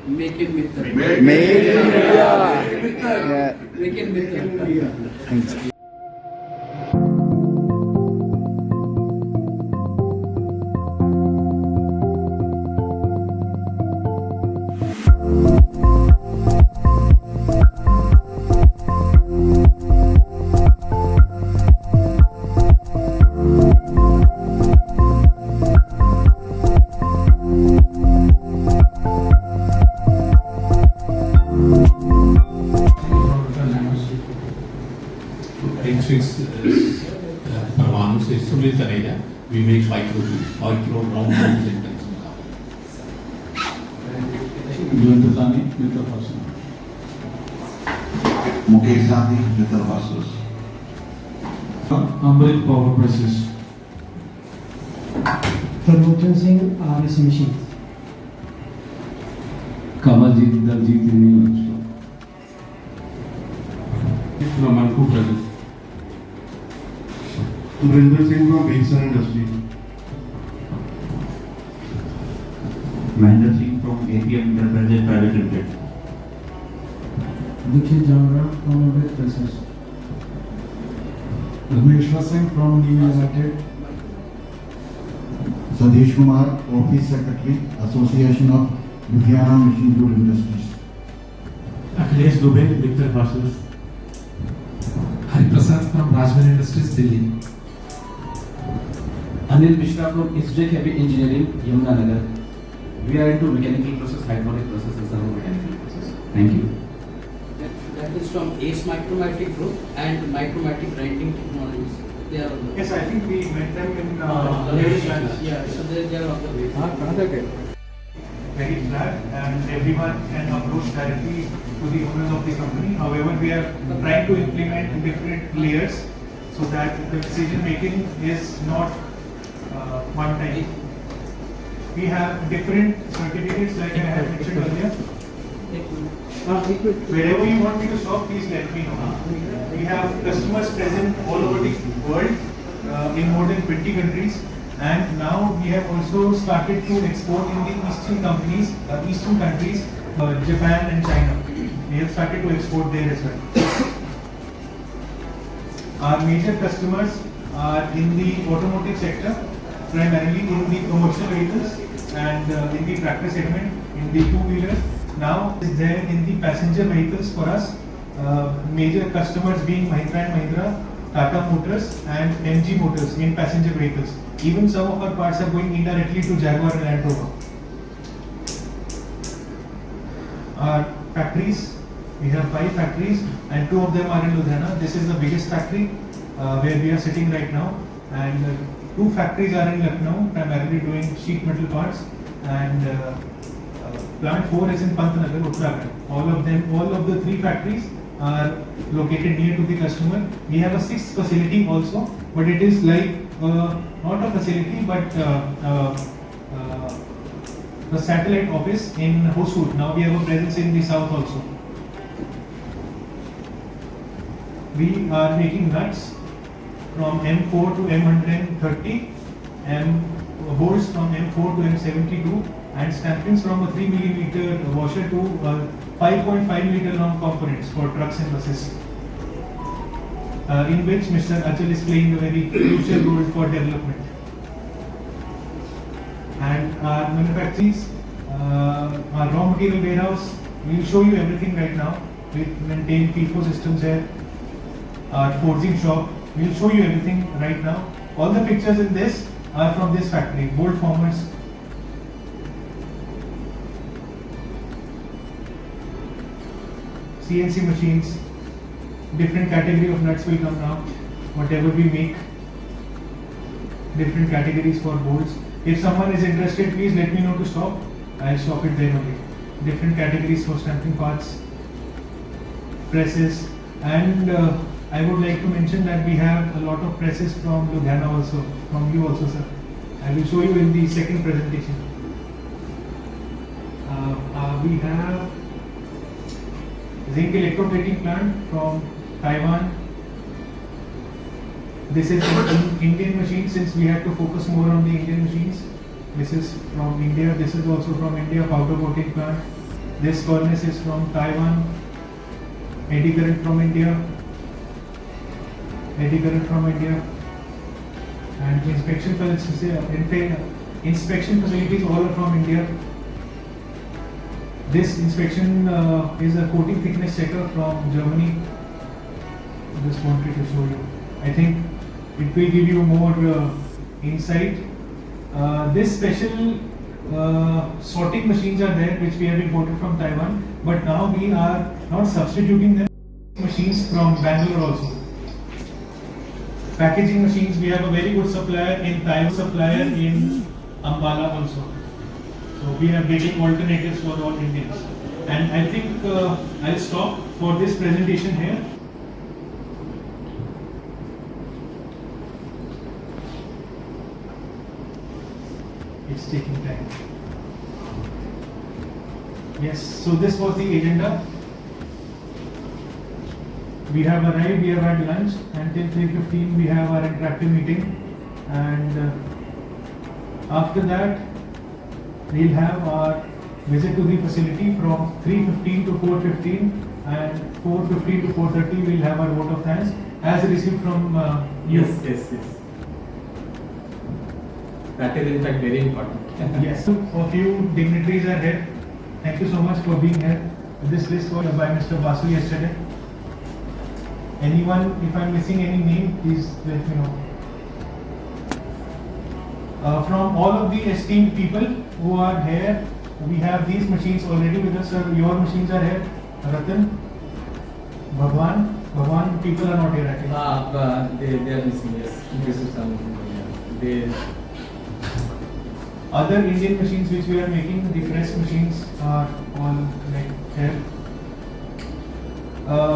Make it with the Made in India. Yeah. Make it with the Thanks. परमाणु से Sumit Taneja we make micro round sentence. Mukesh Gandhi, Metal Vasos. Amrit Power Presses. Tarlochhan Singh, RS Machines. Kamaljeet Daljit University. Ramanku Presses. Surinder Singh from Wilson Industries. Mahendra Singh from APM Enterprises Private Limited. Dikshit Jamra from Amrit Presses. Rameshwar Singh from New United. Sadish Kumar, Office Secretary, Association of Ludhiana Machine Tool Industries. Akhilesh Dubey, Victor Vasos. Hariprasad from Rajman Industries, Delhi. Anil Mishra from ISJEC Heavy Engineering, Yamunanagar. We are into mechanical process, hydraulic process, and thermomechanical process. Thank you. that is from Ace Micromatic Group and Micromatic Grinding Technologies. They are on the Yes, I think we met them in yeah, so they are on the way. very flat and everyone can approach directly to the owners of the company. However, we are trying to implement different layers so that the decision making is not one time. We have different certificates like I have mentioned earlier. Wherever you want me to stop, please let me know. We have customers present all over the world in more than 20 countries, and now we have also started to export in the eastern countries, Japan and China. We have started to export there as well. Our major customers are in the automotive sector, primarily in the commercial vehicles and in the tractor segment, in the two-wheelers. Now is there in the passenger vehicles for us, major customers being Mahindra and Mahindra, Tata Motors and MG Motors in passenger vehicles. Even some of our parts are going indirectly to Jaguar and Land Rover. Our factories, we have 5 factories and 2 of them are in Ludhiana. This is the biggest factory where we are sitting right now, and 2 factories are in Lucknow, primarily doing sheet metal parts, and plant 4 is in Pantnagar, Uttarakhand. All of the 3 factories are located near to the customer. We have a 6th facility also, but it is like not a facility but a satellite office in Hosur. Now we have a presence in the south also. We are making nuts from M4 to M130, bolts from M4 to M72, and stampings from a 3 mm washer to 5.5 meter long components for trucks and buses, in which Mr. Achal is playing a very crucial role for development. And our manufacturers, our raw material warehouse, we will show you everything right now. We maintain FIFO systems here. Our forging shop, we will show you everything right now. All the pictures in this are from this factory. Bolt formers, CNC machines, different category of nuts will come now. Whatever we make, different categories for bolts. If someone is interested, please let me know to stop. I'll stop it there only. Different categories for stamping parts, presses, and I would like to mention that we have a lot of presses from Ludhiana also, from you also, sir. I will show you in the second presentation. We have zinc electroplating plant from Taiwan. This is an Indian machine, since we had to focus more on the Indian machines. This is from India. This is also from India, powder coating plant. This furnace is from Taiwan. Eddy current from India. Eddy current from India. And inspection facilities all are from India. This inspection is a coating thickness checker from Germany. Just wanted to show you. I think it will give you more insight. This special sorting machines are there which we have imported from Taiwan, but now we are not substituting them. Machines from Bangalore also. Packaging machines, we have a very good supplier in Taiwan, supplier in Ambala also. So we are getting alternatives for all Indians. And I think I'll stop for this presentation here. It's taking time. Yes, so this was the agenda. We have arrived, we have had lunch. Until 3:15 we have our interactive meeting. And after that, we'll have our visit to the facility from 3:15 to 4:15, and 4:15 to 4:30 we'll have our vote of thanks as received from you. Yes. That is in fact very important. Yes, so a few dignitaries are here. Thank you so much for being here. This list was by Mr. Basu yesterday. Anyone, if I'm missing any name, please let me know. From all of the esteemed people who are here, we have these machines already with us, sir. Your machines are here. Ratan, Bhagwan people are not here, I think. They are missing, yes. This is something, they... Other Indian machines which we are making, the fresh machines are all like here.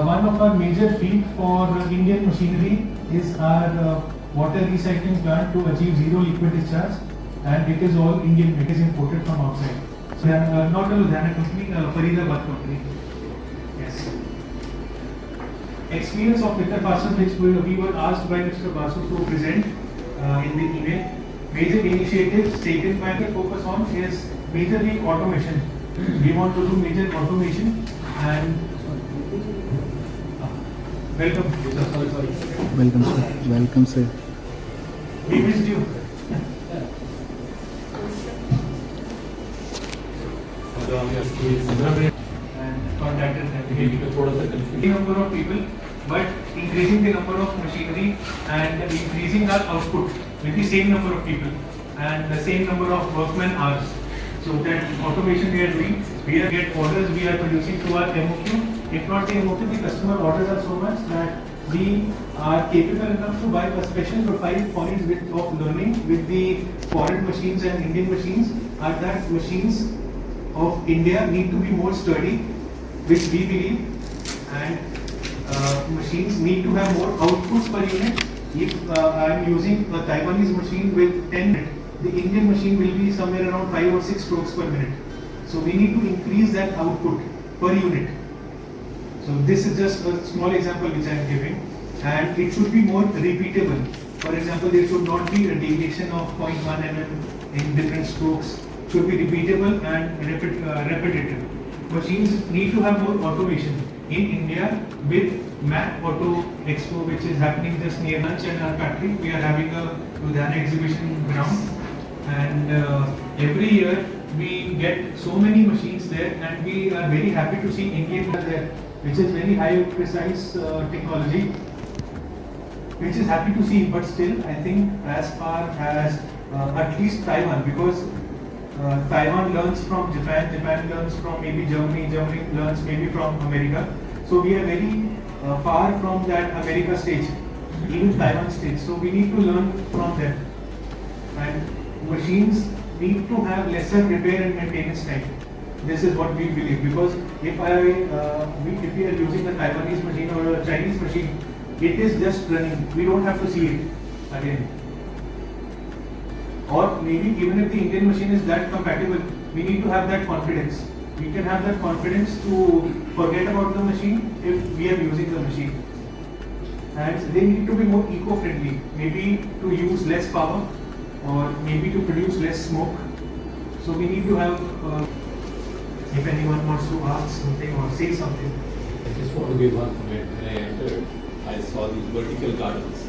One of our major feat for Indian machinery is our water recycling plant to achieve zero liquid discharge, and it is all Indian, it is imported from outside. So not a Ludhiana company, Faridabad company. Yes. Experience of Pitta Fasters which we were asked by Mr. Basu to present in the email. Major initiatives taken by the focus on is majorly automation. We want to do major automation and welcome. Welcome, sir. We missed you. And contacted them. The number of people, but increasing the number of machinery and increasing our output with the same number of people and the same number of workmen hours. So that automation we are doing, we are get orders, we are producing to our MOQ. If not the MOQ, the customer orders are so much that we are capable enough to buy a special profile points of learning with the foreign machines and Indian machines, are that machines of India need to be more sturdy, which we believe, and machines need to have more outputs per unit. If I am using a Taiwanese machine with 10 minutes, the Indian machine will be somewhere around 5 or 6 strokes per minute. So we need to increase that output per unit. So this is just a small example which I am giving, and it should be more repeatable. For example, there should not be a deviation of 0.1 mm in different strokes. It should be repeatable and repetitive. Machines need to have more automation. In India, with Mac Auto Expo, which is happening just near lunch in our factory, we are having a Ludhiana exhibition ground, and every year we get so many machines there, and we are very happy to see Indian there, which is very high precise technology, which is happy to see. But still, I think as far as at least Taiwan, because Taiwan learns from Japan, Japan learns from maybe Germany, Germany learns maybe from America. So we are very far from that America stage, even Taiwan stage. So we need to learn from them. And machines need to have lesser repair and maintenance time. This is what we believe, because if we are using a Taiwanese machine or a Chinese machine, it is just running. We don't have to see it again. Or maybe even if the Indian machine is that compatible, we need to have that confidence. We can have that confidence to forget about the machine if we are using the machine. And they need to be more eco-friendly, maybe to use less power or maybe to produce less smoke. So we need to have if anyone wants to ask something or say something. I just want to give one comment. When I entered, I saw these vertical gardens,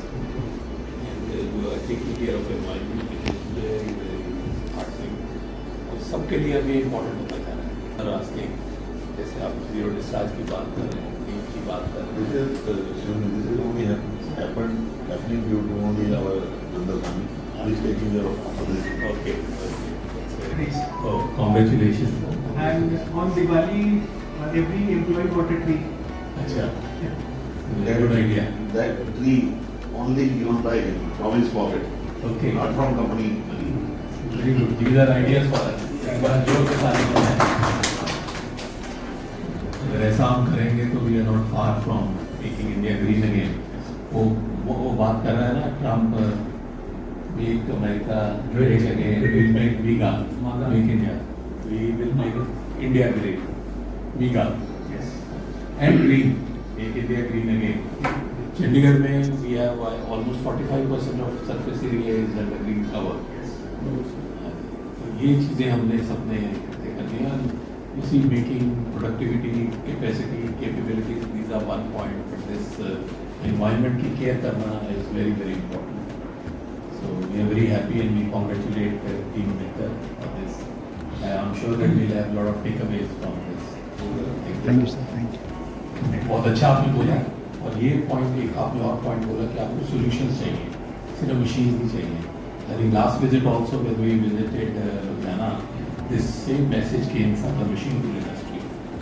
and you are taking care of environment, which is very, very heartening. और सबके लिए अभी important होता जा रहा है. और asking, जैसे आप जीरो डिस्चार्ज की बात कर रहे हैं, नीट की बात कर रहे हैं. This is only happening due to only our Nandal family, who is taking care of this. Okay. Trees. Oh, congratulations. And on Diwali, every employee got a tree. अच्छा. Good idea. That tree only given by him from his pocket, Okay. not from company money. Very good. These are ideas for us. एक बार जोर के साथ बनाएं. अगर ऐसा हम करेंगे तो we are not far from making India green again. वो बात कर रहा है ना Trump, make America great again. We'll make Viga, make India. We will make India great. Viga. Yes. And green. Make India green again. Chandigarh में we have almost 45% of surface area is under green cover. तो ये चीज़ें हमने सबने करनी है. You see, making productivity, capacity, capability, these are one point, but this environment की care करना is very, very important. So we are very happy and we congratulate Team Mehta for this. I'm sure that we'll have a lot of takeaways from this. Thank you, sir. Thank you. बहुत अच्छा आपने बोला. और ये point एक आपने और point बोला कि आपको सॉल्यूशंस चाहिए, सिर्फ मशीन नहीं चाहिए. I think last visit also when we visited Ludhiana, this same message came from the machine tool industry.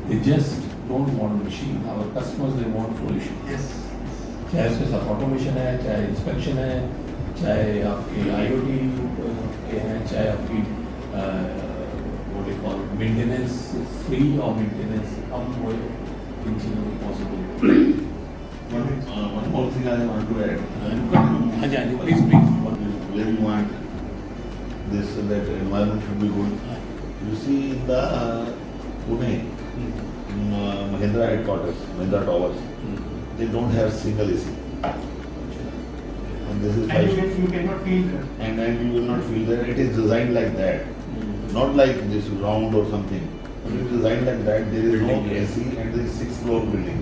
They just don't want machine. Our customers, they want solutions. Yes. चाहे उसके साथ automation है, चाहे inspection है, चाहे आपके IoT के हैं, चाहे आपकी what do you call maintenance free और मेंटेनेंस कम हो, इन चीज़ों की possibility. One more thing I want to add. हाँ जी, please please. Where you want this that environment should be good. You see in the Pune, Mahindra headquarters, Mahindra Towers, they don't have single AC. And this is And five. you cannot feel that. And you will not feel that it is designed like that, not like this round or something. It is designed like that. There is no AC and there is 6th floor building.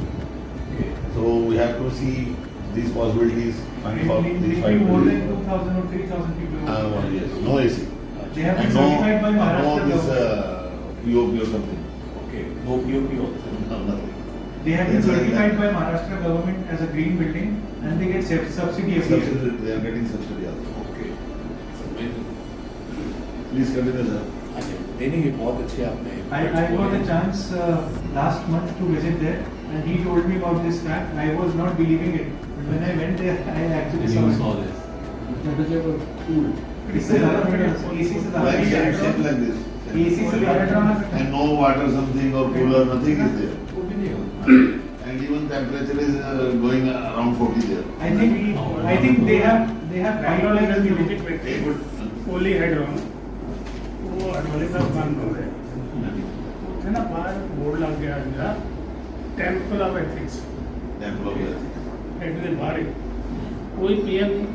So we have to see these possibilities and for these Maybe 5 more than buildings. 2,000 or 3,000 people. Yes, no AC. They have been And certified by no Maharashtra this government. POP or something. Okay, no POP also. No, nothing. They have been Yes, certified by Maharashtra government as a green building and they get subsidy every year. Subsidy, they are getting subsidy also. Okay. Please continue, sir. हाँ जी, नहीं ये बहुत अच्छे आपने. I got a chance last month to visit there and he told me about this fact. I was not believing it. But when I went there, I actually And saw you it. saw this. AC से ज़्यादा Like same like this. AC से ज़्यादा And no water something or cooler, nothing is there. वो भी नहीं होगा. And even temperature is going around 40 there. I think they have pipelines in the They would ओली हेडरूम वो अटवाली का बंद हो गए उसे ना बाहर बोर्ड लग गया इनका temple of ethics temple of the head के बाहर ही कोई पीएम नहीं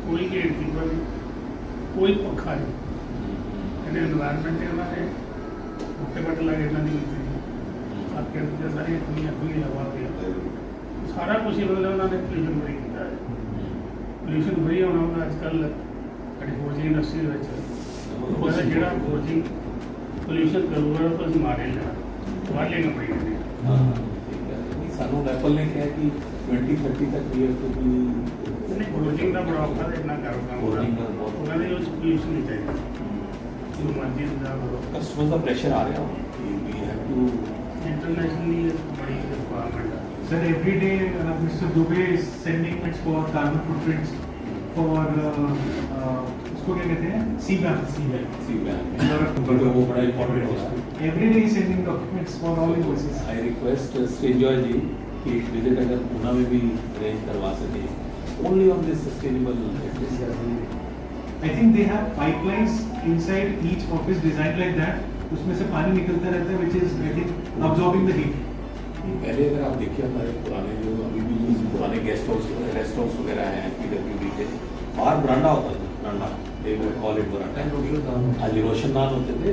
कोई गेट कीपर नहीं कोई पंखा नहीं यानी एनवायरनमेंट के हमारे मोटे बट लगे इतना नहीं होती आपके अंदर सारी खुली हवा दिया सारा कुछ ही मतलब उन्होंने पोल्यूशन फ्री किया है पोल्यूशन फ्री होना होगा आजकल फौजी इंडस्ट्री ਜਿਹੜਾ ਫੌਜੀ पोल्यूशन करूँगा तो ਅਸੀਂ मारे लेना बाहर लेना पड़ेगा ਸਾਨੂੰ ਐਪਲ ਨੇ ਕਿਹਾ ਕਿ 2030 ਤੱਕ ਵੀ ਇਸ ਤੋਂ ਵੀ नहीं फौजिंग का बड़ा औखा है इतना करो काम Forging का बहुत- उन्होंने जो पोल्यूशन नहीं चाहिए जो मर्जी का करो कस्टमर्स ਦਾ ਪ੍ਰੈਸ਼ਰ ਆ ਰਿਹਾ ਕਿ ਵੀ ਹੈਵ ਟੂ इंटरनेशनली बड़ी रिक्वायरमेंट है Sir, every day Mr. Dubey is sending it for carbon footprints for उसको क्या कहते हैं CBAM. सी बैंक तो वो बड़ा इंपॉर्टेंट होगा. Every day is sending documents for all invoices. I request Srijoy ji कि एक विजिट अगर पूना में भी अरेंज करवा सके only on this sustainable. I think they have pipelines inside each office designed like that. उसमें से पानी निकलता रहता है which is I think absorbing the heat. पहले अगर आप देखिए हमारे पुराने जो अभी भी जो पुराने गेस्ट हाउस रेस्ट हाउस वगैरह हैं PWD के बाहर बरांडा होता था. बरांडा दे वो कॉल इट बरांडा. खाली रोशनदान होते थे,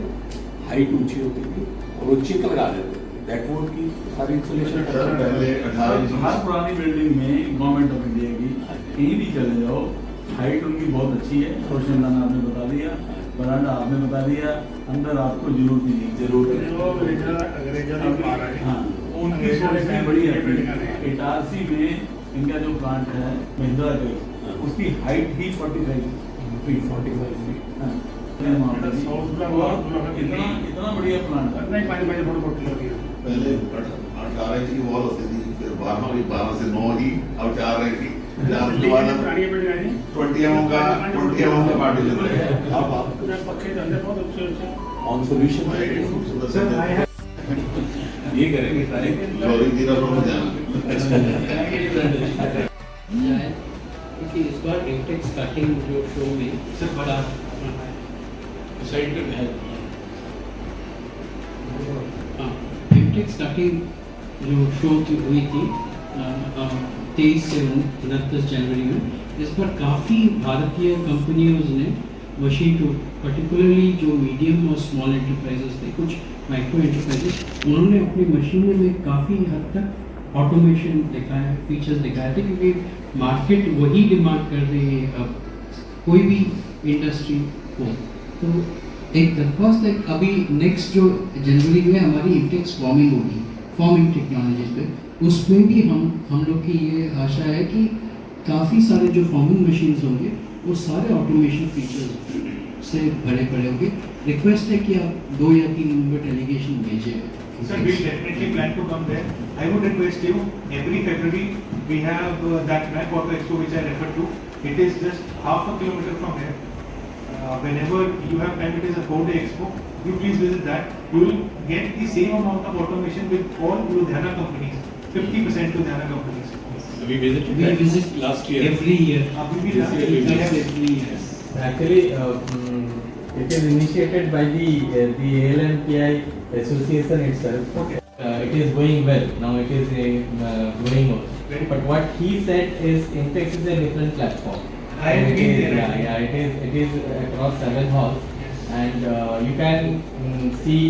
हाइट ऊंची होती थी और वो चिक लगा देते थे, दैट वुड की सारी इंसुलेशन सर पहले 18 इंच हर पुरानी बिल्डिंग में गवर्नमेंट ऑफ इंडिया की कहीं भी चले जाओ, हाइट उनकी बहुत अच्छी है। रोशनदान आपने बता दिया, बरांडा आपने बता दिया, अंदर आपको जरूरत नहीं है, हाँ उनकी सोच बड़ी है। इटारसी में इनका जो प्लांट है महिंद्रा का, उसकी हाइट ही 45 फीट। हाँ इतना बढ़िया प्लांट है। पहले 18 इंच की वॉल होती थी, फिर 12 से 9 ही, अब 4 रह गई। 20 mm का पार्टीशन रहेगा। On solution Sir, I have ये करेंगे ट्राई। गौरी जीरा रोड में जाना। क्योंकि इस बार इंटेक्स कटिंग जो शो में साइड पे है, हाँ इंटेक्स कटिंग जो शो हुई थी 23 से 29 जनवरी में, इस पर काफ़ी भारतीय कंपनियों ने मशीन टूल, पर्टिकुलरली जो मीडियम और स्मॉल एंटरप्राइजेस थे, कुछ माइक्रो एंटरप्राइजेस, उन्होंने अपनी मशीनों में काफ़ी हद तक ऑटोमेशन दिखाया, फीचर्स दिखाए थे, क्योंकि मार्केट वही डिमांड कर रही है अब कोई भी इंडस्ट्री हो। तो एक दरख्वास्त है, अभी नेक्स्ट जो जनवरी में हमारी इंटेक्स फॉर्मिंग होगी, फॉर्मिंग टेक्नोलॉजीज पे, उसमें भी हम लोग की ये आशा है कि काफ़ी सारे जो फॉर्मिंग मशीन्स होंगे वो सारे ऑटोमेशन फीचर्स से भरे पड़े होंगे। रिक्वेस्ट है कि आप 2 या 3 नंबर डेलीगेशन भेजें। Sir, we definitely plan to come there. I would request you, every February we have that Mac Auto Expo which I referred to. It is just half a kilometer from here. Whenever you have time, it is a 4-day expo. You please visit that. You will get the same amount of automation with all Ludhiana companies, 50% Ludhiana companies. We visited We that visit last year. every year. We will This year we have visit. Every year. Actually, it is initiated by the ALMPI association itself. Okay. It is going well. Now it is going on. But what he said is Intex is a different platform. I have And been it is- there. Yeah, it is across 7 halls, and you can see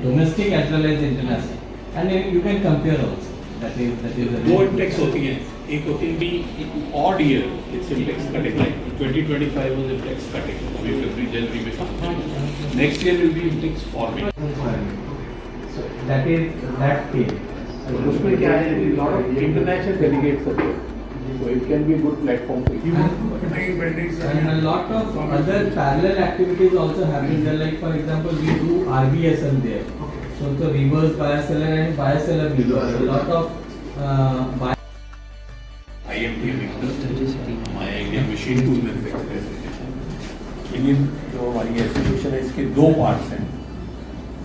domestic as well as international, and you can compare also. That is the दो IMTEX होती हैं, एक होती है कि odd year it's IMTEX cutting, like 2025 was IMTEX cutting, अभी फरवरी जनवरी में। Next year will be IMTEX forming. So that is that case. उसमें क्या है कि lot of international delegates are there, so it can be a good platform for you. And a lot of other parallel activities also happen there. Like for example, we do RBSL there. So the reverse bias seller and bias seller we do. A lot of IMT हमारे Indian machine tool manufacturers, Indian जो हमारी association है, इसके 2 parts हैं।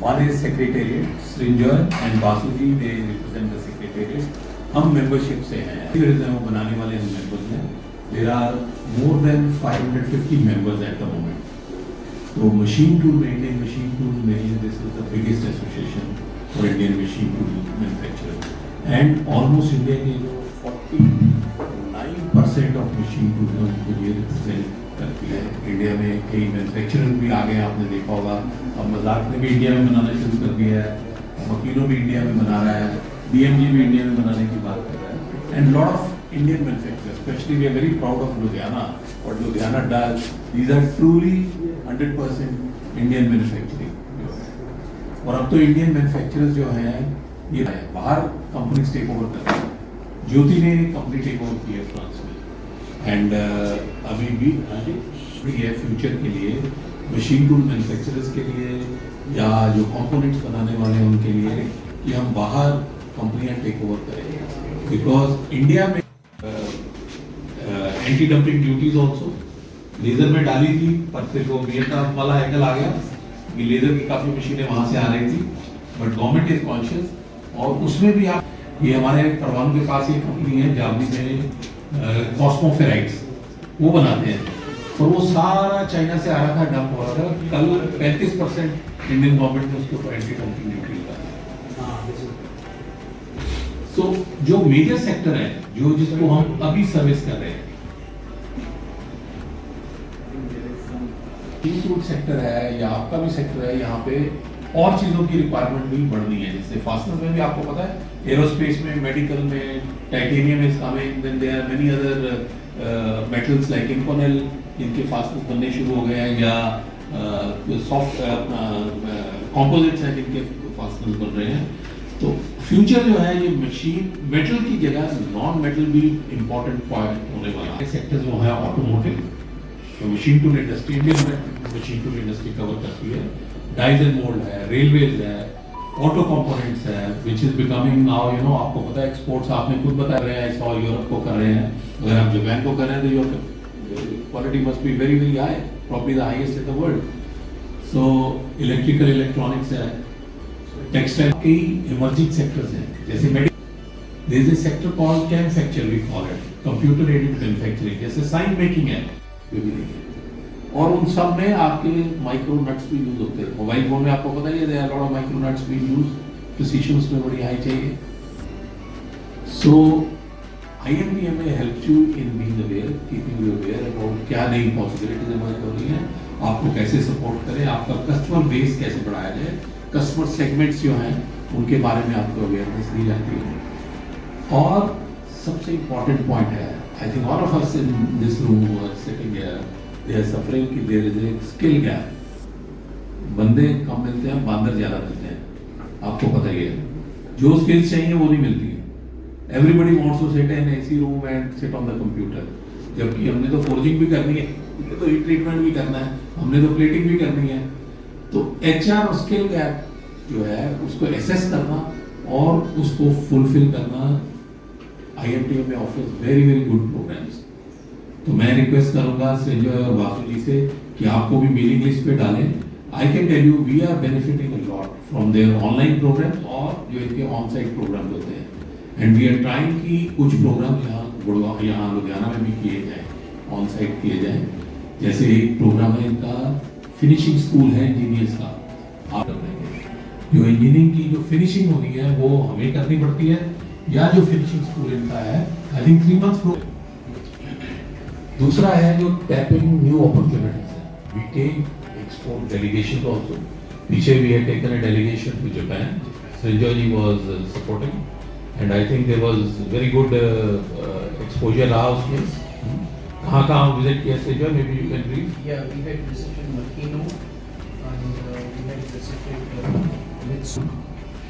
One is secretariat, Srinjan and Basuji, they represent the secretariat. हम membership से हैं, वो बनाने वाले हम मेंबर्स हैं। There are more than 550 members at the moment. तो मशीन टूल में, इंडियन मशीन टूल में, this is the biggest association for Indian machine tool manufacturer, and almost India के जो 49% ऑफ मशीन टूल उनको ये रिप्रेजेंट करती है। इंडिया में कई मैन्युफैक्चरर भी आ गए, आपने देखा होगा। अब मजाक ने भी इंडिया में बनाना शुरू कर दिया है, वकीलों भी इंडिया में बना रहा है, DMG भी इंडिया में बनाने की बात कर रहा है, and lot of Indian manufacturers, specially we are very proud of Ludhiana, what Ludhiana does, these are truly 100% Indian manufacturing. और अब तो इंडियन मैन्युफैक्चरर्स जो हैं ये बाहर कंपनीज टेक ओवर कर रहे हैं। ज्योति ने कंपनी टेक ओवर की है फ्रांस में, एंड अभी भी है फ्यूचर के लिए मशीन टूल मैन्युफैक्चरर्स के लिए, या जो कंपोनेंट्स बनाने वाले हैं उनके लिए, कि हम बाहर कंपनियां टेक ओवर करें। बिकॉज इंडिया में एंटी डंपिंग ड्यूटीज ऑल्सो लेजर में डाली थी, पर फिर वो वियतनाम वाला एंगल आ गया कि लेजर की काफ़ी मशीनें वहाँ से आ रही थी, बट गवर्नमेंट इज कॉन्शियस। और उसमें भी आप, ये हमारे परवान के पास एक कंपनी है जावली में, कॉस्मोफेराइट्स, वो बनाते हैं, और वो सारा चाइना से आ रहा था, डंप हो रहा था। कल 35% इंडियन गवर्नमेंट ने उसके ऊपर एंटी डंपिंग ड्यूटी लगा दी। सो जो मेजर सेक्टर है, जो जिसको हम अभी सर्विस कर रहे हैं, फ्रूट सेक्टर है या आपका भी सेक्टर है, यहाँ पे और चीज़ों की रिक्वायरमेंट भी बढ़नी है, जैसे फास्टनर में भी आपको पता है एरोस्पेस में, मेडिकल में, titanium is coming, then there are many other metals like Inconel जिनके फास्टनर बनने शुरू हो गए हैं, या सॉफ्ट कंपोजिट्स हैं जिनके फास्टनर बन रहे हैं। तो फ्यूचर जो है ये मशीन मेटल की जगह नॉन मेटल भी इम्पोर्टेंट पॉइंट होने वाला है। सेक्टर्स वो है ऑटोमोटिव, तो machine tool industry, Indian machine tool industry cover करती है, डाइज एंड मोल्ड है, रेलवेज है, ऑटो कंपोनेंट्स है, which is becoming now you know, आपको पता है एक्सपोर्ट्स आपने खुद बता रहे हैं, और यूरोप को कर रहे हैं, अगर आप जापान को कर रहे हैं तो your quality must be very very high, probably the highest in the world. So electrical electronics है, टेक्सटाइल, कई इमर्जिंग सेक्टर्स हैं, जैसे there is a sector called camfacture, we call it computer aided manufacturing, जैसे sign making है, और उन सब में आपके माइक्रो नट्स भी यूज होते हैं। मोबाइल फोन में आपको पता ही है there are lot of micro nuts भी यूज, प्रिसिशन उसमें बड़ी हाई चाहिए। So IMDMA helps you in being aware, keeping you aware about क्या नई पॉसिबिलिटीज इमर्ज हो रही हैं, आपको कैसे सपोर्ट करें, आपका कस्टमर बेस कैसे बढ़ाया जाए, कस्टमर सेगमेंट्स जो हैं उनके बारे में आपको अवेयरनेस दी जाती है। और सबसे इम्पॉर्टेंट पॉइंट है, I think all of us in this room who are sitting here they are suffering कि there is a skill gap, बंदे कम मिलते हैं, बांदर ज़्यादा मिलते हैं, आपको पता ही है, जो स्किल्स चाहिए वो नहीं मिलती है। Everybody wants to sit in AC room and sit on the computer, जबकि हमने तो फोर्जिंग भी करनी है, हमने तो हीट ट्रीटमेंट भी करना है, हमने तो प्लेटिंग भी करनी है। तो HR और स्किल गैप जो है उसको एसेस करना और उसको फुलफिल करना, IMDMA में offers very very good programmes. तो मैं रिक्वेस्ट करूंगा संजय और वासु जी से कि आपको भी मेलिंग लिस्ट पे डालें। I can tell you we are benefiting a lot from their online programmes और जो इनके ऑन साइट प्रोग्राम्स होते हैं, एंड वी आर ट्राइंग कि कुछ प्रोग्राम यहाँ गुड़गांव, यहाँ लुधियाना में भी किए जाएं, ऑन साइट किए जाएं। जैसे एक प्रोग्राम है इनका, फिनिशिंग स्कूल है इंजीनियर्स का, आप जो इंजीनियरिंग की जो फिनिशिंग होनी है वो हमें करनी पड़ती है, या जो फिनिशिंग स्कूल इनका है आई थिंक 3 months प्रोग्राम। दूसरा है जो टैपिंग न्यू अपॉर्चुनिटीज है, we take export delegation also, पीछे we had taken a delegation to Japan, Sanjay ji was supporting, and I think there was very good exposure रहा उसमें। कहाँ विजिट किया Sanjay, maybe you can brief. Yeah, we had visited Makino and we had visited Mitsui.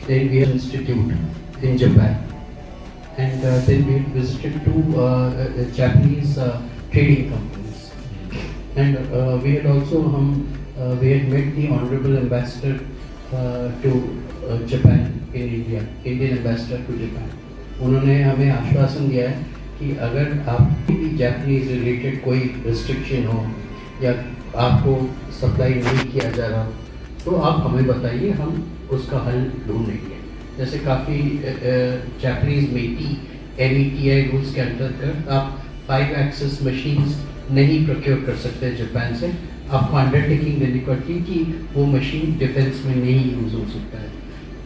Then we had institute in Japan, and then we had visited 2 Japanese trading companies, and we had also we had met the honorable ambassador to Japan in India, Indian ambassador to Japan. उन्होंने हमें आश्वासन दिया है कि अगर आप भी Japanese related कोई रिस्ट्रिक्शन हो या आपको सप्लाई नहीं किया जा रहा तो आप हमें बताइए, हम उसका हल ढूंढेंगे। जैसे काफ़ी जापानीज METI रूल्स के अंतर्गत आप 5 axis मशीन्स नहीं प्रोक्योर कर सकते जापान से, आपको अंडरटेकिंग देनी पड़ती है कि वो मशीन डिफेंस में नहीं यूज़ हो सकता है।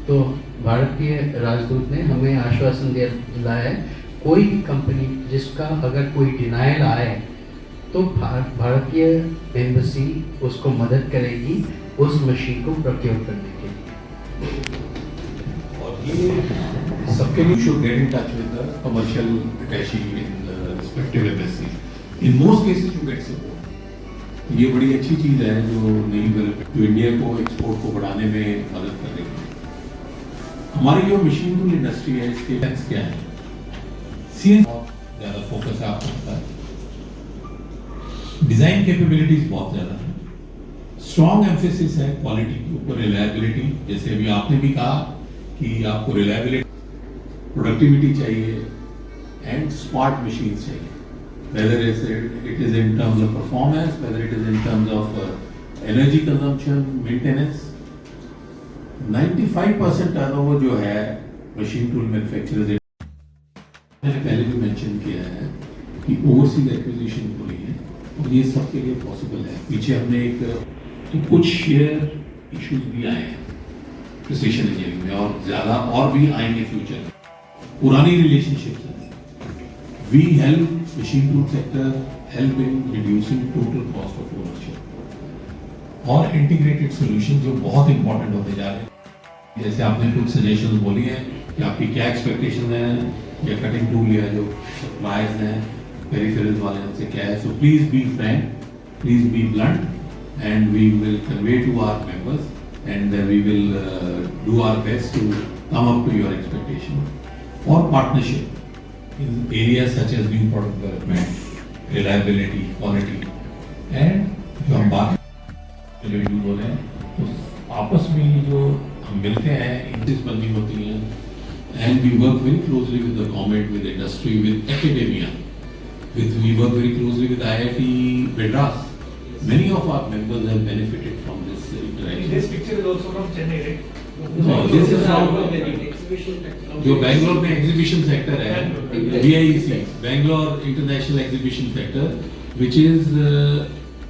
तो भारतीय राजदूत ने हमें आश्वासन दिलाया है, कोई भी कंपनी जिसका अगर कोई डिनायल आए तो भारतीय एम्बेसी उसको मदद करेगी उस मशीन को प्रोक्योर करने के लिए। और ये सबके लिए should get in touch with the commercial attache in respective embassy, in most cases you get support. ये बड़ी अच्छी चीज़ है जो नई डेवलपमेंट जो इंडिया को एक्सपोर्ट को बढ़ाने में मदद करेगी। हमारी जो मशीन टूल इंडस्ट्री है इसके लेंस क्या है, सीएन ज़्यादा फोकस है, आपको पता है, डिज़ाइन कैपेबिलिटीज बहुत ज़्यादा है, स्ट्रॉन्ग एम्फेसिस है क्वालिटी के ऊपर, रिलायबिलिटी, जैसे अभी आपने भी कहा कि आपको रिलायबिलिटी, प्रोडक्टिविटी चाहिए एंड स्मार्ट मशीन चाहिए, whether it is in terms of performance, whether it is in terms of energy consumption, maintenance. 95% turnover जो है मशीन टूल मैन्युफैक्चरर्स, मैंने पहले भी मेंशन किया है कि ओवरसीज एक्विजिशन हो रही है और ये सबके लिए पॉसिबल है। पीछे हमने तो कुछ शेयर इश्यूज भी आए हैं प्रिसिशन इंजीनियरिंग में और ज़्यादा और भी आएंगे फ्यूचर में। पुरानी रिलेशनशिप्स हैं, we help machine tool sector help in reducing total cost of ownership. और इंटीग्रेटेड सोल्यूशन जो बहुत इंपॉर्टेंट होते जा रहे हैं। जैसे आपने कुछ सजेशन बोली हैं कि आपकी क्या एक्सपेक्टेशन है या कटिंग टूल या जो सप्लायर्स हैं पेरिफेरल्स वाले उनसे क्या है। So please be frank, please be blunt and we will convey to our members and we will do our best to come up to your expectation. और partnership in areas such as new product development, reliability, quality, and जो हम बात जो use हो रहे हैं तो आपस में ये जो हम मिलते हैं इंडस्ट्रीज बननी होती हैं and we work very closely with the government, with industry, with academia, we work very closely with IIT Madras. Many of our members have benefited from this interaction. This picture is also from Chennai, right? No, this is from जो बैंगलोर में exhibition sector है, BIEC, Bangalore International Exhibition Sector, which is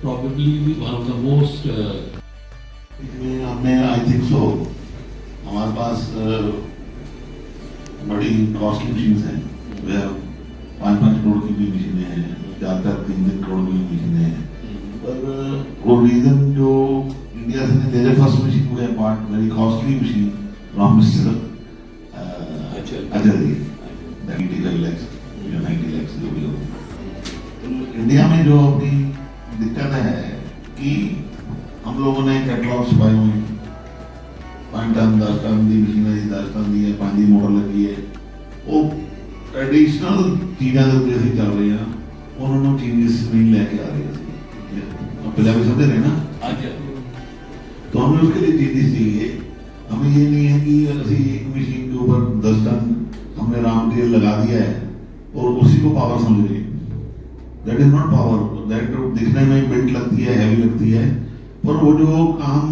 probably one of the most. इसमें हमने I think so हमारे पास बड़ी costly machines हैं, वह 5-5 करोड़ की भी मशीनें हैं, 4-3 करोड़ की भी मशीनें हैं। पर वो रीजन जो इंडिया से ने their first machine was a part very costly machine from Mr. Ajay, 95 lakhs या 90 lakhs जो भी हो। तो इंडिया में जो अपनी दिक्कत है कि हम लोगों ने कैटलॉग छुपाए हुए हैं, 5 टन 10 टन दी मशीनरी 10 टन दी है, 5 दी मोटर लगी है, वो ट्रेडिशनल चीज़ें जो जैसे चल रही हैं उन्होंने चेंजेस नहीं लेके आ रही है। अब पंजाबी समझ रहे ना, तो हमें उसके लिए चेंजेस चाहिए। हमें ये नहीं है कि ऐसी एक मशीन के ऊपर 10 टन हमने रॉ मटेरियल लगा दिया है और उसी को पावर समझ रही है। That is not power, that दिखने में बिल्ट लगती है, हैवी लगती है, पर वो जो काम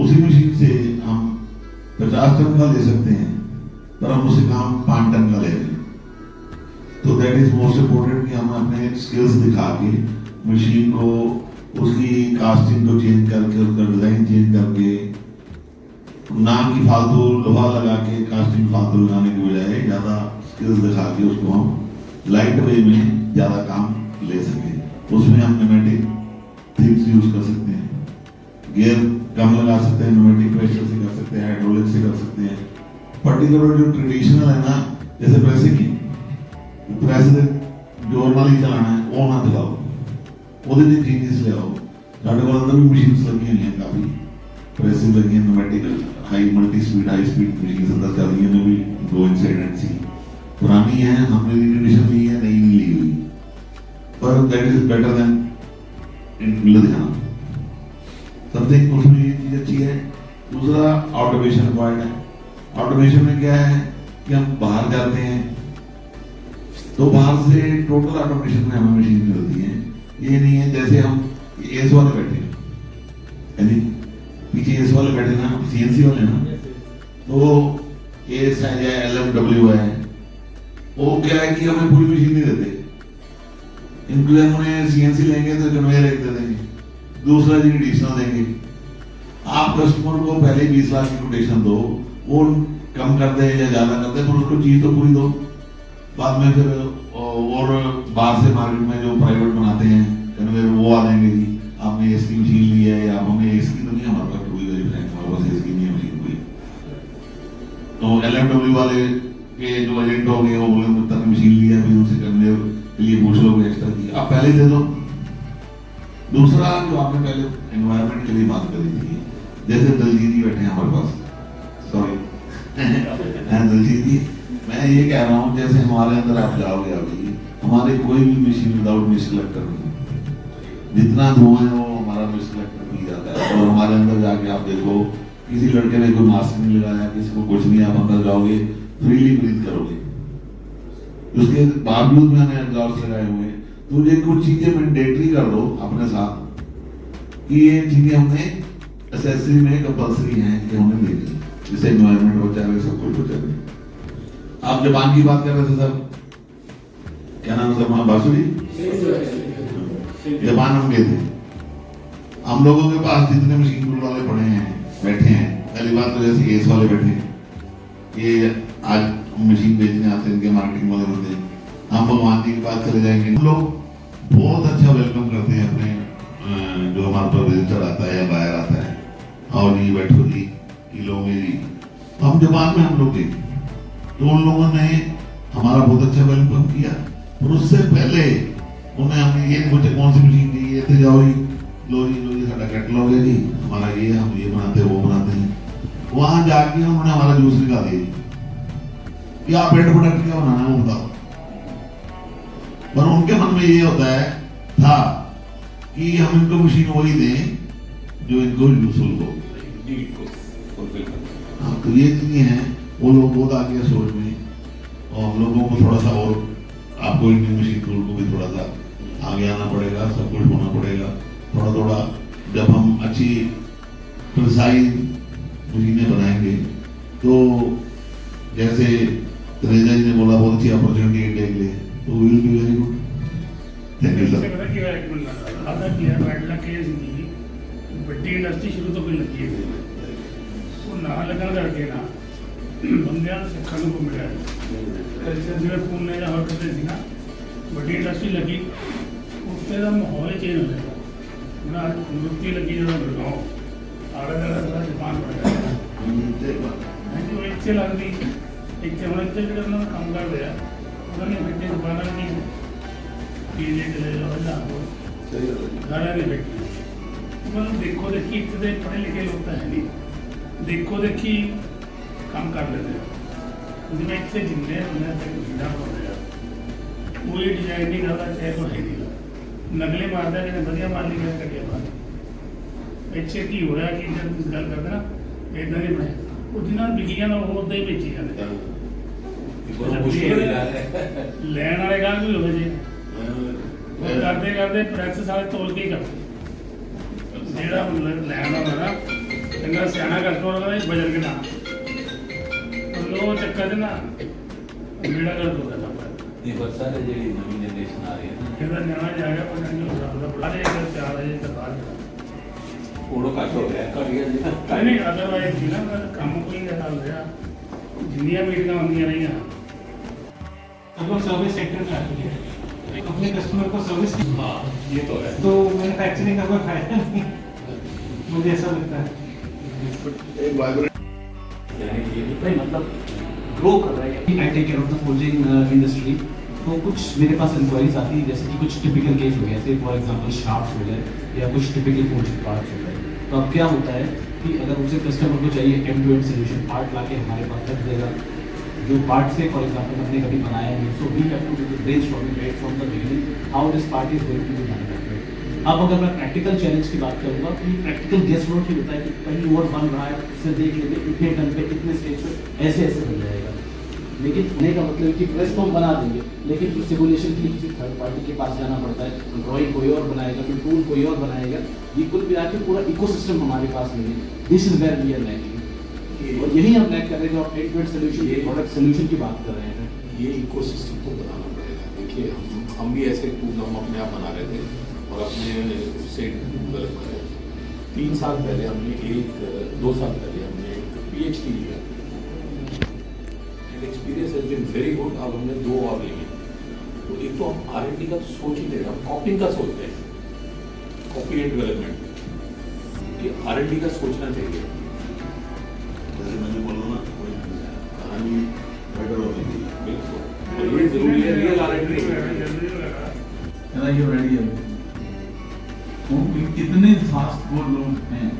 उसी मशीन से हम 50 टन का ले सकते हैं पर हम उसे काम 5 टन का ले रहे हैं। तो दैट इज मोस्ट इम्पोर्टेंट कि हम अपने स्किल्स दिखा के मशीन को उसकी कास्टिंग को चेंज करके उसका डिजाइन चेंज करके ना कि फालतू लोहा लगा के कास्टिंग फालतू लगाने की बजाय ज़्यादा स्किल्स दिखा के उसको हम लाइट वे में ज़्यादा काम ले सकें। उसमें हम न्यूमेटिक थिंग्स यूज कर सकते हैं, गियर कम लगा सकते हैं, न्यूमेटिक प्रेशर से कर सकते हैं, हाइड्रोलिक से कर सकते हैं। पर्टिकुलर जो ट्रेडिशनल है ना, जैसे प्रेसिंग की प्रेस जोर वाली चलाना है वो ना चलाओ, ਉਹਦੇ ਵਿੱਚ ਚੇਂजेस ले आओ। ਸਾਡੇ ਕੋਲ ਅੰਦਰ ਵੀ ਮਸ਼ੀਨਸ ਲੱਗੀਆਂ ਹੋਈਆਂ ਕਾਫੀ प्रेसिंग लगी है, pneumatic high multi speed high speed machine अंदर चल रही है, भी गो इनसाइड एंड सी पुरानी है, हमने रिकंडीशन ली है, नई नहीं ली हुई, पर that is better then in Ludhiana something. उसमें ये चीज अच्छी है। दूसरा ऑटोमेशन रिक्वायर्ड है। ऑटोमेशन में क्या है कि हम बाहर जाते हैं तो बाहर से टोटल ऑटोमेशन में हमें मशीन मिलती है। ये नहीं है जैसे हम एस वाले बैठे यानी पीछे एस वाले बैठे ना, सीएनसी वाले ना, तो एस है या LMW है, वो क्या है कि हमें पूरी मशीन नहीं देते। इनके हमें सीएनसी लेंगे तो कन्वेयर एक दे देंगे, दूसरा जी एडिशनल देंगे। आप कस्टमर को पहले 20 लाख की कोटेशन दो, वो कम कर दे या ज्यादा कर दे, पर उसको चीज तो पूरी दो। बाद में फिर और बाहर से मार्केट में जो प्राइवेट बनाते हैं कन्वेयर वो आ जाएंगे जी आपने एस की मशीन ली है या हमने एस की तो नहीं, हमारे पास कोई वेरी फ्रैंक हमारे पास एस की नहीं है मशीन कोई। तो LMW वाले के जो एजेंट हो गए वो बोले मुझे मशीन ली है, फिर उनसे कन्वेयर के लिए पूछ लो एक्स्ट्रा की, आप पहले दे दो। दूसरा जो आपने पहले एनवायरनमेंट के लिए बात करी थी, जैसे दलजीत जी बैठे हैं हमारे पास, सॉरी दलजीत जी, मैं ये कह रहा हूँ जैसे हमारे अंदर आप जाओगे अभी, हमारे कोई भी मशीन विदाउट मिस कलेक्टर नहीं, जितना धुआं है वो हमारा मिस कलेक्टर पी जाता है। और हमारे अंदर जाके आप देखो किसी लड़के ने कोई मास्क नहीं लगाया, किसी को कुछ नहीं, आप अंदर जाओगे फ्रीली ब्रीथ करोगे, उसके बावजूद मैंने एग्जॉस्ट लगाए हुए हैं। तो ये कुछ चीजें मैंडेटरी कर दो अपने साथ कि ये चीजें हमने एसेसरी में कंपल्सरी हैं कि हमने देखी, जिससे एनवायरनमेंट बचा रहे, सब कुछ बचा रहे। आप जापान की बात कर रहे थे सर, क्या नाम सर वहां बासुरी, जापान हम गए थे। हम लोगों के पास जितने मशीन टूल वाले पड़े हैं बैठे हैं, पहली बात तो जैसे एस वाले बैठे हैं, ये आज मशीन बेचने आते हैं, इनके मार्केटिंग वाले बंदे, हम भगवान जी के पास चले जाएंगे। हम लोग बहुत अच्छा वेलकम करते हैं अपने जो हमारे पास विजिटर आता है या बाहर आता है, आओ जी बैठो जी किलोगे जी, तो हम जापान में हम लोग गए तो उन लोगों ने हमारा बहुत अच्छा वेलकम किया। और उससे पहले उन्हें हमने ये नहीं पूछा कौन सी मशीन चाहिए, ये थे जाओ जी लो जी साਡਾ कैटलॉग है जी, हमारा ये हम ये बनाते हैं वो बनाते हैं। वहां जाके उन्होंने हमारा जूस निकाल दिया कि आप एंड प्रोडक्ट क्या बनाना है वो बताओ। पर उनके मन में ये होता है था कि हम इनको मशीन वही दें जो इनको यूजफुल हो। हाँ, तो ये चीजें हैं, वो लोग बहुत आगे हैं सोच में, और हम लोगों को थोड़ा सा और आपको इंडियन मशीन टूल को भी थोड़ा सा आगे आना पड़ेगा, सब कुछ होना पड़ेगा थोड़ा थोड़ा। जब हम अच्छी प्रिसाइज मशीनें बनाएंगे तो जैसे तनेजा जी ने बोला बहुत अच्छी अपॉर्चुनिटी इंडिया के लिए, तो will be very good. Thank you sir. आधा किया बैठना केस नहीं बड़ी इंडस्ट्री शुरू तो कोई लगी है वो ना लगन करके ना ਬੰਦਿਆਂ ਨੂੰ ਸਿੱਖਣ ਨੂੰ ਮਿਲਿਆ ਕਲਚਰ ਜਿਵੇਂ ਪੂਨੇ ਜਾਂ ਹੋਰ ਕਿਤੇ ਸੀ ਨਾ ਵੱਡੀ ਇੰਡਸਟਰੀ ਲੱਗੀ ਉੱਥੇ ਦਾ ਮਾਹੌਲ ਹੀ ਚੇਂਜ ਹੋ ਜਾਏਗਾ। ਹੁਣ ਮੁਕਤੀ ਲੱਗੀ ਜਦੋਂ ਬਰਗਾਓ ਆਲੇ ਦੁਆਲੇ ਦਾ ਜਾਪਾਨ ਬਣ ਗਿਆ ਹਾਂਜੀ ਉਹ ਇੱਥੇ ਲੱਗਦੀ ਇੱਥੇ ਹੁਣ ਇੱਥੇ ਜਿਹੜੇ ਉਹਨਾਂ ਦਾ ਕੰਮ ਕਰ ਰਿਹਾ ਉਹਨਾਂ ਨੇ ਬੈਠੇ ਦੁਕਾਨਾਂ ਦੀ ਪੀਲੇ ਚਲੇ ਜਾਓ ਜਾਂ ਘਰਾਂ ਦੇ ਬੈਠੇ मतलब देखो देखी इतने पढ़े लिखे लोग तो है नहीं देखो देखी काम कर लेते हैं जिन्हें इतने जिन्ने मशीना हो रहा कोई डिजाइन नहीं करता चाहे कोई है नहीं नगले मारता कि वधिया मार ली कटिया मार पिछे की होया कि जब तुम गल करते ना इदा नहीं बनाए वो जिन्हें बिकिया ना वो उदा ही बेची जाते लैन वाले गाहक भी हो जी करते करते प्रैस सारे तोल के ही करते ਜਿਹੜਾ ਲੈਣ ਦਾ ਹੋਣਾ ਚੰਗਾ ਸਿਆਣਾ ਕਸਟਮਰ ਉਹਦਾ ਬਜਟ ਕਿੰਨਾ ਲੋ ਚੱਕਰ ਨਾ ਜਿਹੜਾ ਕਰ ਦੋ ਕਰਦਾ ਇਹ ਵਰਸਾ ਦੇ ਜਿਹੜੀ ਨਵੀਂ ਜਨਰੇਸ਼ਨ ਆ ਰਹੀ ਹੈ ਇਹਦਾ ਨਿਆਣਾ ਜਾ ਗਿਆ ਪਰ ਨਹੀਂ ਹੋ ਸਕਦਾ ਬੁਲਾ ਦੇ ਕੇ 4 ਵਜੇ ਤੱਕ ਆ ਜਾਣਾ ਉਹਨੂੰ ਘੱਟ ਹੋ ਗਿਆ ਘੱਟ ਗਿਆ ਜੀ ਨਹੀਂ ਅਦਰਵਾਈਜ਼ ਜੀ ਨਾ ਕੰਮ ਕੋਈ ਨਹੀਂ ਚੱਲ ਰਿਹਾ ਜਿੰਨੀਆਂ ਮੀਟਿੰਗਾਂ ਹੁੰਦੀਆਂ ਰਹੀਆਂ हम लोग सर्विस सेक्टर में आते हैं अपने कस्टमर को सर्विस हाँ ये तो है तो मैन्युफैक्चरिंग का कोई फायदा नहीं मुझे ऐसा लगता है। एक वाइब्रेंट मतलब ग्रो कर रहा है। I take care of the forging industry, तो कुछ मेरे पास इंक्वायरीज आती है जैसे कि कुछ टिपिकल केस हो गया, जैसे फॉर एग्जांपल शाफ्ट्स हो गए या कुछ टिपिकल फोर्जिंग पार्ट्स हो गए। तो अब क्या होता है कि अगर उसे कस्टमर को चाहिए end to end solution part लाके हमारे पास रख देगा जो पार्ट से फॉर एग्जांपल हमने कभी बनाया नहीं, so we have to brainstorming right from the beginning how this part is going to be manufactured. अब अगर मैं प्रैक्टिकल चैलेंज की बात करूंगा तो प्रैक्टिकल गेस वर्क ही होता है कि कहीं और बन रहा है इसे देख लेंगे इतने टन पे इतने स्टेज पे ऐसे ऐसे बन जाएगा। लेकिन होने का मतलब है कि प्रेस तो हम बना देंगे लेकिन फिर सिमुलेशन के लिए किसी थर्ड पार्टी के पास जाना पड़ता है, ड्राइंग कोई और बनाएगा फिर टूल कोई और बनाएगा। ये कुल मिला के पूरा इकोसिस्टम हमारे पास नहीं है। This is where we are lacking और यही हम लैक कर रहे हैं जो आप एंड टू एंड सॉल्यूशन ये प्रोडक्ट सॉल्यूशन की बात कर रहे हैं। ये इकोसिस्टम को बनाना पड़ेगा। देखिए हम भी ऐसे टूल हम अपने आप बना रहे थे और अपने उससे डेवलप कर रहे थे। 3 साल पहले हमने 2 साल पहले हमने एक PhD लिया and experience has been very good. अब हमने 2 और लिए। तो एक तो हम R&D का सोच ही नहीं रहे, हम कॉपिंग का सोच रहे हैं, कॉपी एंड डेवलपमेंट कि R&D का सोचना चाहिए। जैसे मैंने बोला ना कहानी बेटर होती थी बिल्कुल और ये जरूरी है रियल R&D कहना ये रेडी है वो कितने फास्ट वो लोग हैं।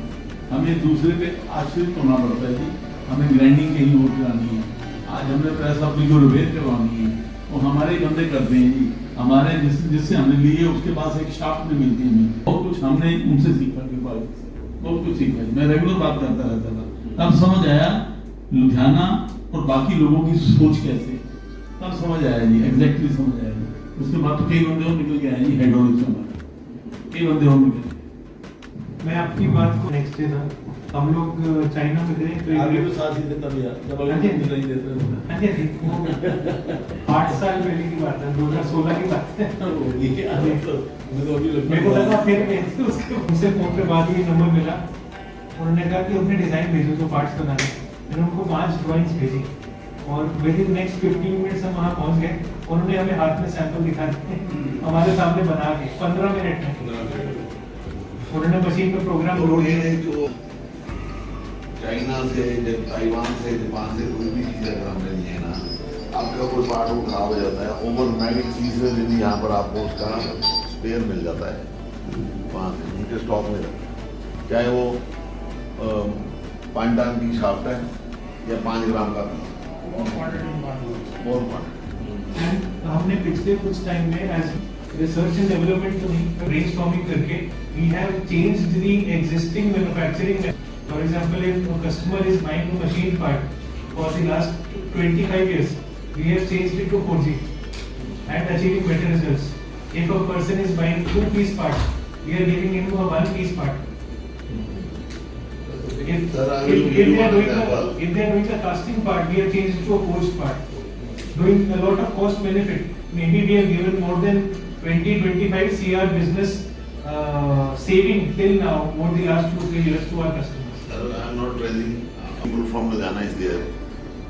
हमें दूसरे पे आश्रित होना पड़ता है कि हमें ग्राइंडिंग कहीं और करानी है, आज हमने प्रेस अपनी को रिपेयर करवानी है वो हमारे बंदे करते हैं जी। हमारे जिससे हमने लिए उसके पास एक शाफ्ट भी मिलती है हमें बहुत कुछ हमने उनसे सीखा के पास बहुत कुछ सीखा। मैं रेगुलर बात करता रहता था तब समझ आया लुधियाना और बाकी लोगों की सोच कैसे, तब समझ आया जी एग्जैक्टली समझ आया जी। उसके बाद तो कई बंदे और निकल के आए जी हाइड्रोलिक्स में कई बंदे और निकल। मैं आपकी बात को नेक्स्ट डे था हम लोग चाइना में गए तो आगे तो साथ ही देता भैया जब अगर नहीं देते वो 8 साल पहले की बात है 2016 की बात है। ये आगे तो मेरे को लगा फिर उसके उनसे फोन पे बात हुई नंबर मिला उन्होंने कहा कि अपने डिजाइन भेजो जो पार्ट्स बनाने। मैंने उनको 5 ड्राइंग्स भेजी और विद इन नेक्स्ट 15 मिनट्स हम वहाँ पहुँच गए। उन्होंने हमें हाथ में सैंपल दिखा दिए हमारे सामने बना के 15 मिनट में। उन्होंने मशीन का प्रोग्राम तो ये है जो चाइना से, ताइवान से, जापान से कोई भी चीज़ अगर हमने ली है ना, आपका कोई पार्ट वो खराब हो जाता है, ओवरनाइट तीसरे दिन यहाँ पर आपको उसका स्पेयर मिल जाता है वहाँ से, उनके स्टॉक में रहता है, चाहे वो 5 टन की शाफ्ट है या 5 ग्राम का बहुत क्वांटिटी एंड हमने पिछले कुछ टाइम में as research and development brainstorming करके we have changed the existing manufacturing. For example, if a customer is buying a machine part for the last 25 years, we have changed it to forging and achieving better results. If a person is buying 2-piece part, we are giving him a 1-piece part. If they are doing the casting part, we have changed it to a forged part. Doing a lot of cost benefit. Maybe we have given more than 20-25 CR business saving till now over the last 2-3 years to our customers. Sir, I am not raising people from Ludhiana is there.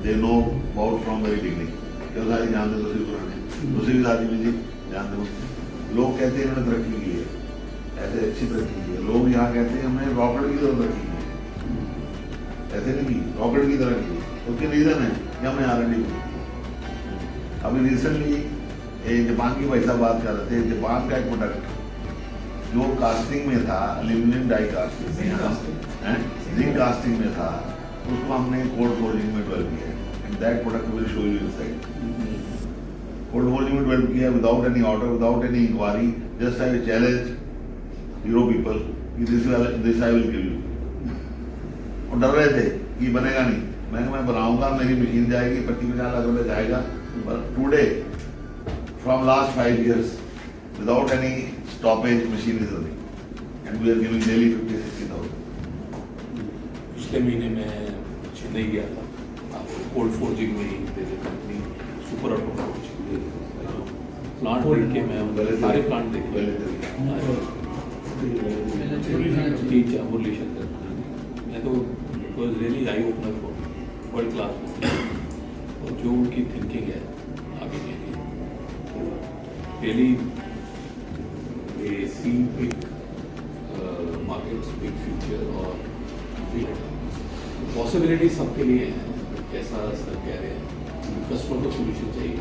They know about from very beginning. क्या सारी जानते दूसरी पुराने, दूसरी भी शादी में जी जानते हो. लोग कहते हैं इन्होंने तरक्की की है, ऐसे अच्छी तरक्की की है. लोग यहाँ कहते हैं हमने रॉकेट की तरह तरक्की की है, ऐसे नहीं की, रॉकेट की तरह की. उसके रीजन है कि हमने R&D की. अभी रिसेंटली जापान की भाई साहब बात कर रहे थे. जापान का एक प्रोडक्ट जो कास्टिंग में था, एल्यूमिनियम डाई कास्टिंग में, जिंक कास्टिंग में था, उसको हमने कोल्ड फोल्डिंग में डेवलप किया. And that product will show you inside. Cold folding में डेवलप किया without any order, without any enquiry. Just I challenge euro people this I will give you. और डर रहे थे कि बनेगा नहीं. मैं बनाऊंगा, मेरी मशीन जाएगी, 25-50 लाख रुपये जाएगा. But today, from last 5 years, without any stoppage, machine is running, and we are giving daily 50,000-60,000. पिछले महीने में चेन्नई गया था, आपको कोल्ड फोर्जिंग में ही कंपनी सुपर ऑटो प्लांट देख के मैं सारे प्लांट देखे, एवोल्यूशन मैं तो was really eye opener for world class. और जो उनकी थिंकिंग है आगे के लिए, really they see big markets, big future और पॉसिबिलिटी सबके लिए है. कैसा सर कह रहे हैं, कस्टमर को सोल्यूशन चाहिए,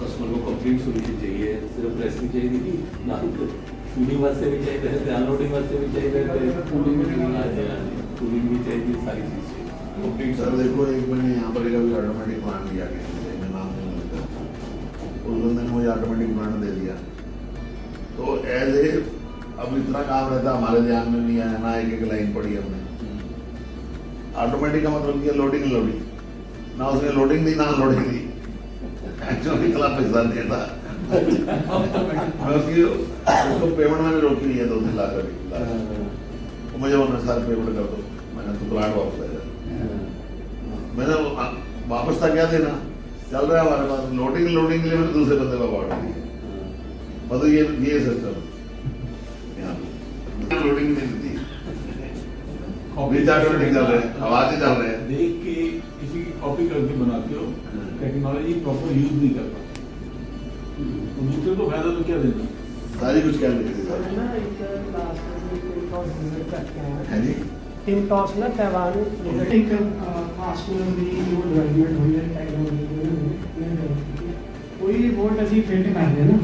कस्टमर को कंप्लीट सोल्यूशन चाहिए. सिर्फ प्रेस नहीं चाहिए कि ना, शूटिंग वास्ते भी चाहिए, अनलोडिंग वास्ते भी चाहिए, कूलिंग भी चाहिए, सारी चीज़. सर देखो, एक मैंने यहाँ पर एक अभी ऑटोमेटिक प्लांट लिया किसी मैं नाम नहीं लेता, उस बंदे ने मुझे ऑटोमेटिक प्लांट दे दिया. तो एज ए अब इतना काम रहता हमारे ध्यान में नहीं आया ना, एक लाइन पड़ी हमने. ऑटोमेटिक का मतलब क्या, लोडिंग ना उसने लोडिंग दी ना अनलोडिंग दी. एक्चुअली इतना पैसा नहीं था. मैं उसको पेमेंट मैंने रोकी नहीं है 2-3 लाख रुपये. मुझे उन्होंने सारे पेमेंट कर दो, मैंने तो प्लांट वापस ले. मैंने वापस था क्या देना, चल रहा है हमारे पास. लोडिंग के लिए मैंने दूसरे बंदे को अवार्ड दिया. मतलब ये सिस्टम यहाँ पे लोडिंग नहीं देती, ऑटोमेटिक चल रहे हैं, आवाज ही चल रहे हैं. देख के किसी की कॉपी करके बनाते हो, टेक्नोलॉजी प्रॉपर यूज नहीं कर पाते, तो दूसरे को फायदा तो क्या देना. सारी कुछ क्या लेती है जी. इन टॉस में तैवान एक फास्ट में भी वो डेवलपमेंट हुई है टेक्नोलॉजी कोई बहुत अच्छी पेंट कर रहे ना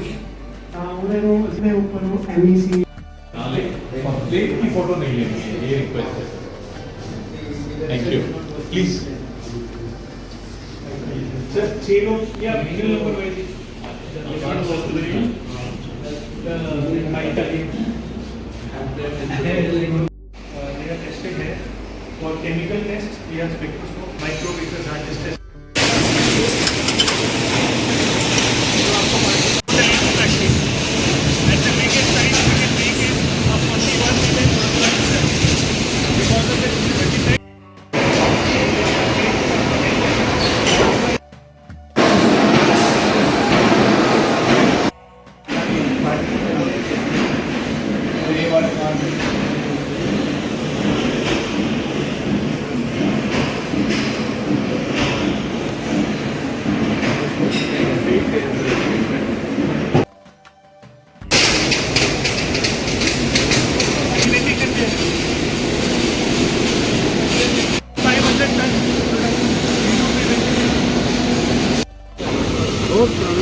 उन्हें उसमें ऊपर वो एमईसी प्लेट की फोटो नहीं लेनी है, ये रिक्वेस्ट है. Thank you. प्लीज सर 6 लोग या middle number wise they are tested there for chemical tests. We have spectroscope, micrometers, hard test.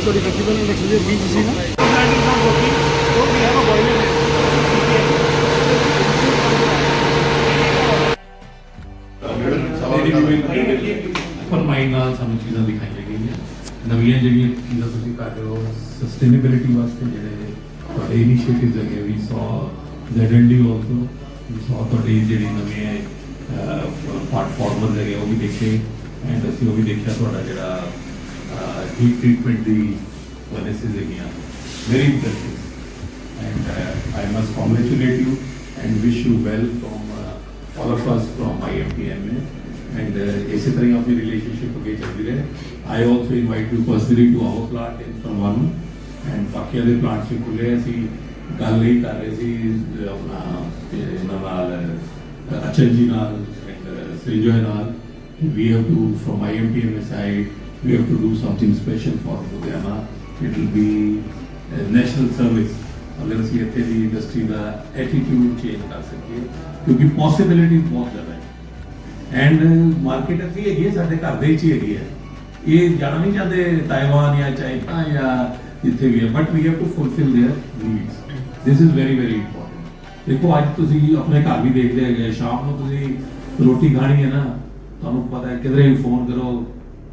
ਤੁਹਾਡੀ ਫੈਸਟੀਵਲ ਇੰਡਸਟਰੀ ਦੇ ਬੀਚ ਸੀ ਨਾ ਉਹ ਵੀ ਹੈ ਬੋਇਲਰ ਫਰਮਾਈ ਨਾਲ ਸਾਨੂੰ ਚੀਜ਼ਾਂ ਦਿਖਾਈਆਂ ਗਈਆਂ ਨਵੀਆਂ ਜਿਹੜੀਆਂ ਚੀਜ਼ਾਂ ਤੁਸੀਂ ਕਰ ਰਹੇ ਹੋ ਸਸਟੇਨੇਬਿਲਿਟੀ ਵਾਸਤੇ ਜਿਹੜੇ ਤੁਹਾਡੇ ਇਨੀਸ਼ੀਏਟਿਵਸ ਹੈਗੇ ਵੀ ਸੌ ਜ਼ੈਡਐਨਡੀ ਆਲਸੋ ਵੀ ਸੌ ਤੁਹਾਡੀ ਜਿਹੜੀ ਨਵੇਂ ਪਲੇਟਫਾਰਮਰ ਹੈਗੇ ਉਹ ਵੀ ਦੇਖੇ ਐਂਡ ਅਸੀਂ ਉਹ ਵੀ ਦੇਖਿਆ ਤੁਹਾਡਾ ਜਿਹੜਾ ਹੀਟ ਟ੍ਰੀਟਮੈਂਟ ਦੀ ਪੋਲਿਸੀਜ਼ ਹੈਗੀਆਂ very impressive and I must congratulate you and wish you well from all of us from IMTMA and इसी तरह अपनी relationship आगे चलती रहे. I also invite you personally to our plant in Parwanu and बाकी वाले plants भी खुले हैं सी गल नहीं कर रहे सी अपना नाल अचल जी नाल and Srinjoy नाल we have to from IMTMA side we have to do something special for Ludhiana. It will be a national service. अगर ਅਸੀਂ ਇੱਥੇ ਦੀ ਇੰਡਸਟਰੀ ਦਾ ਐਟੀਟਿਊਡ ਚੇਂਜ ਕਰ ਸਕੀਏ ਕਿਉਂਕਿ ਪੋਸਿਬਿਲਿਟੀ ਬਹੁਤ ਜ਼ਿਆਦਾ ਹੈ ਐਂਡ ਮਾਰਕੀਟ ਅੱਛੀ ਹੈਗੀ ਹੈ ਸਾਡੇ ਘਰ ਦੇ ਵਿੱਚ ਹੀ ਹੈਗੀ ਹੈ ਇਹ ਜਾਣਾ ਨਹੀਂ ਚਾਹਦੇ ਤਾਇਵਾਨ ਜਾਂ ਚਾਈਨਾ ਜਾਂ ਜਿੱਥੇ ਵੀ ਹੈ but we have to fulfil their needs this is very very important ਦੇਖੋ ਅੱਜ ਤੁਸੀਂ ਆਪਣੇ ਘਰ ਵੀ ਦੇਖਦੇ ਹੈਗੇ ਸ਼ਾਮ ਨੂੰ ਤੁਸੀਂ ਰੋਟੀ ਖਾਣੀ ਹੈ ਨਾ ਤੁਹਾਨੂੰ ਪਤਾ ਹੈ ਕਿਧਰੇ ਵੀ ਫੋਨ ਕਰੋ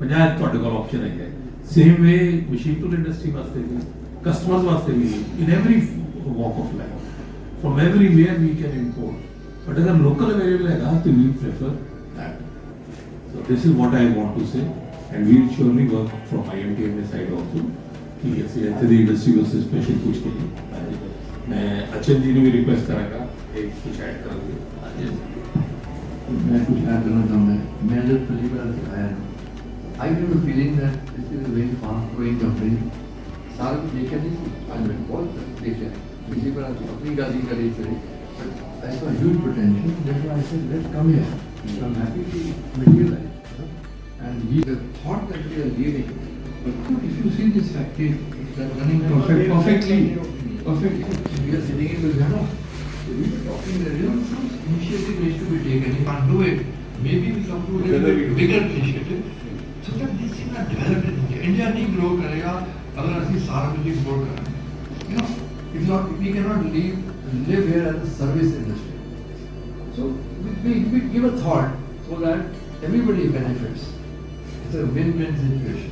50 ਤੁਹਾਡੇ ਕੋਲ ਆਪਸ਼ਨ ਹੈਗੇ same way machine tool industry ਵਾਸਤੇ ਵੀ customers वास्ते भी in every walk of life from everywhere we can import but अगर local available है तो we prefer that so this is what I want to say and we will surely work from IMTMA side also कि ऐसे ऐसे दी industry को special कुछ के लिए मैं अचल जी ने भी रिक्वेस्ट करेगा एक कुछ ऐड करेंगे मैं कुछ ऐड करना चाहूँगा मैं जब पहली बार दिखाया I get the feeling that this is a very fast growing company साल देखा नहीं आज मैं बहुत देखा किसी पर अपनी गाड़ी का रेस है but I saw huge potential that's why I said let's come here so I'm happy to materialize and the thought that we are leading but if you see this factory it's running perfectly we are sitting in Ludhiana so we are talking that some initiative needs to be taken you can't do it maybe we come to a bigger initiative so that this thing are developed in India नहीं grow करेगा अगर ਅਸੀਂ ਸਾਰਾ ਕੁਝ import ਕਰਾਂਗੇ you know it's not we cannot live here as a service industry so we give a thought so that everybody benefits it's a win-win situation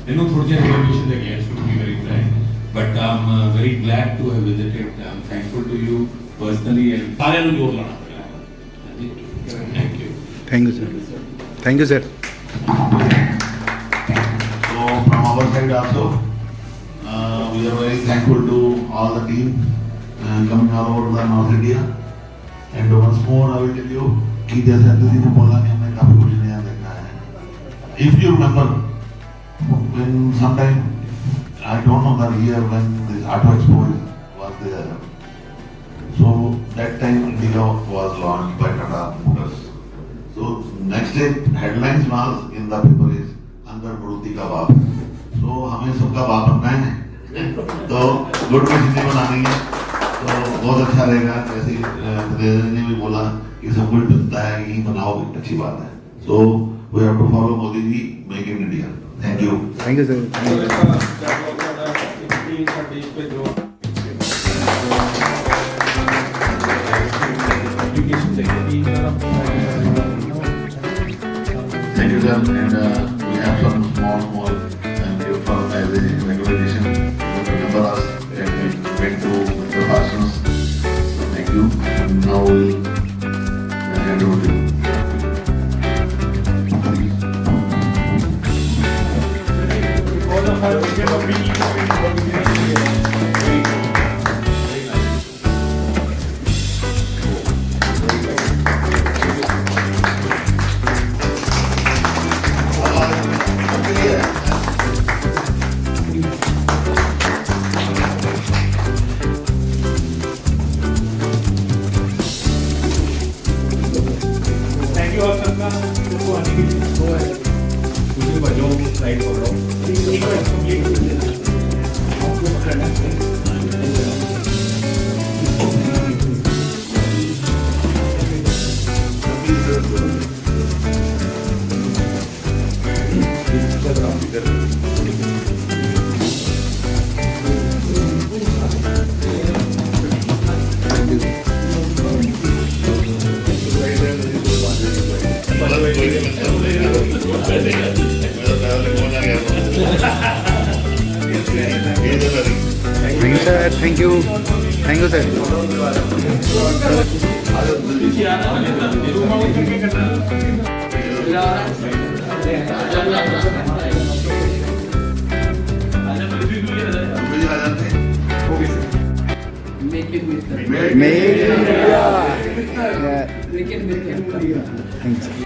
ਇਹਨੂੰ ਥੋੜੀ ਜਿਹੀ ਇਨਫੋਰਮੇਸ਼ਨ ਲੱਗੀ ਹੈ to be very frank but I'm very glad to have visited I'm thankful to you personally and ਸਾਰਿਆਂ ਨੂੰ ਜੋੜ ਲਾਣਾ ਪੜੇਗਾ thank you Thank you sir So from our side also, we are very thankful to all the team coming all over the North India. And once more I will tell you कि जैसे अतिथि ने बोला कि हमने काफी कुछ नया देखा है. If you remember, when sometime I don't know the year when this Auto Expo was there. So that time Indigo was launched by Tata Motors. So next day headlines was in the paper is अंदर मारुति का बाप तो हमें सबका बाप बनना है तो गुड मशीनें बनानी है तो बहुत अच्छा रहेगा जैसे ने भी बोला कि सब कुछ बनता है यही बनाओ अच्छी बात है so we have to follow Modi ji make in India thank you sir thank you sir and we have some small give for as a recognition to remember us and we went to the fashions so thank you and now we'll hand over to you. all of us together we need मेरा travelling होना गया thank you sir, thank you sir. Make it with them. Make Make it with them. Thanks.